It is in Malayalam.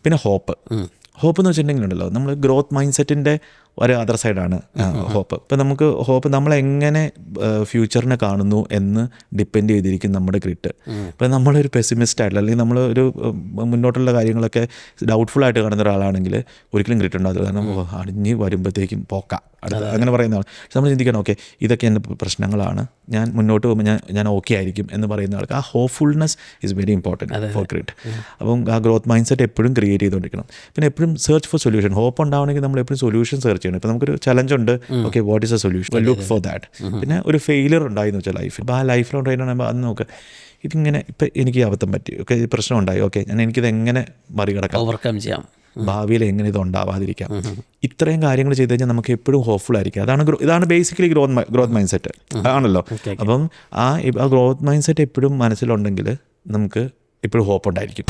പിന്നെ ഹോപ്പ് എന്ന് വെച്ചിട്ടുണ്ടെങ്കിലുണ്ടല്ലോ, നമ്മൾ ഗ്രോത്ത് മൈൻഡ് സെറ്റിൻ്റെ ഒരു അതർ സൈഡാണ് ഹോപ്പ്. ഇപ്പം നമുക്ക് ഹോപ്പ് നമ്മളെങ്ങനെ ഫ്യൂച്ചറിനെ കാണുന്നു എന്ന് ഡിപ്പെൻഡ് ചെയ്തിരിക്കും നമ്മുടെ ഗ്രിറ്റ്. ഇപ്പം നമ്മളൊരു പെസിമിസ്റ്റ് ആയിട്ടുള്ള, അല്ലെങ്കിൽ നമ്മൾ ഒരു മുന്നോട്ടുള്ള കാര്യങ്ങളൊക്കെ ഡൗട്ട്ഫുള്ളായിട്ട് കാണുന്ന ഒരാളാണെങ്കിൽ ഒരിക്കലും ഗ്രിറ്റ് ഉണ്ടാവില്ല. കാരണം അടിഞ്ഞ് വരുമ്പോഴത്തേക്കും പോക്കാം അടുത്ത അങ്ങനെ പറയുന്ന ആൾ. പക്ഷെ നമ്മൾ ചിന്തിക്കണം, ഓക്കെ ഇതൊക്കെ എൻ്റെ പ്രശ്നങ്ങളാണ്, ഞാൻ മുന്നോട്ട് പോകുമ്പോൾ ഞാൻ ഓക്കെ ആയിരിക്കും എന്ന് പറയുന്ന ആൾക്ക് ആ hopefulness is very important for grit. അപ്പം ആ ഗ്രോത്ത് മൈൻഡ് സെറ്റ് എപ്പോഴും ക്രിയേറ്റ് ചെയ്തുകൊണ്ടിരിക്കണം. പിന്നെ എപ്പോഴും സെർച്ച് ഫോർ സൊല്യൂഷൻ. ഹോപ്പ് ഉണ്ടാവണമെങ്കിൽ നമ്മൾ എപ്പോഴും സൊല്യൂഷൻ സെർച്ച് ചെയ്യണം. ഇപ്പോൾ നമുക്കൊരു ചലഞ്ച് ഉണ്ട്, okay what is A solution, look for that. പിന്നെ ഒരു ഫെയിലിയർ ഉണ്ടായെന്ന് വെച്ചാൽ ലൈഫിൽ, അപ്പോൾ ആ ലൈഫിലുണ്ടായിരുന്ന അന്ന് നോക്കുക, ഇതിങ്ങനെ ഇപ്പം എനിക്ക് അബദ്ധം പറ്റി, ഓക്കെ ഈ പ്രശ്നം ഉണ്ടായി, ഓക്കെ എനിക്കിത് എങ്ങനെ മറികടക്കാം, ഓവർകം ചെയ്യാം, ഭാവിയിൽ എങ്ങനെ ഇത് ഉണ്ടാവാതിരിക്കാം. ഇത്രയും കാര്യങ്ങൾ ചെയ്ത് കഴിഞ്ഞാൽ നമുക്ക് എപ്പോഴും ഹോപ്പ്ഫുൾ ആയിരിക്കും. ഇതാണ് ബേസിക്കലി ഗ്രോത്ത് മൈൻഡ് സെറ്റ് ആണല്ലോ. അപ്പം ആ ഗ്രോത്ത് മൈൻഡ് സെറ്റ് എപ്പോഴും മനസ്സിലുണ്ടെങ്കിൽ നമുക്ക് എപ്പോഴും ഹോപ്പ് ഉണ്ടായിരിക്കും.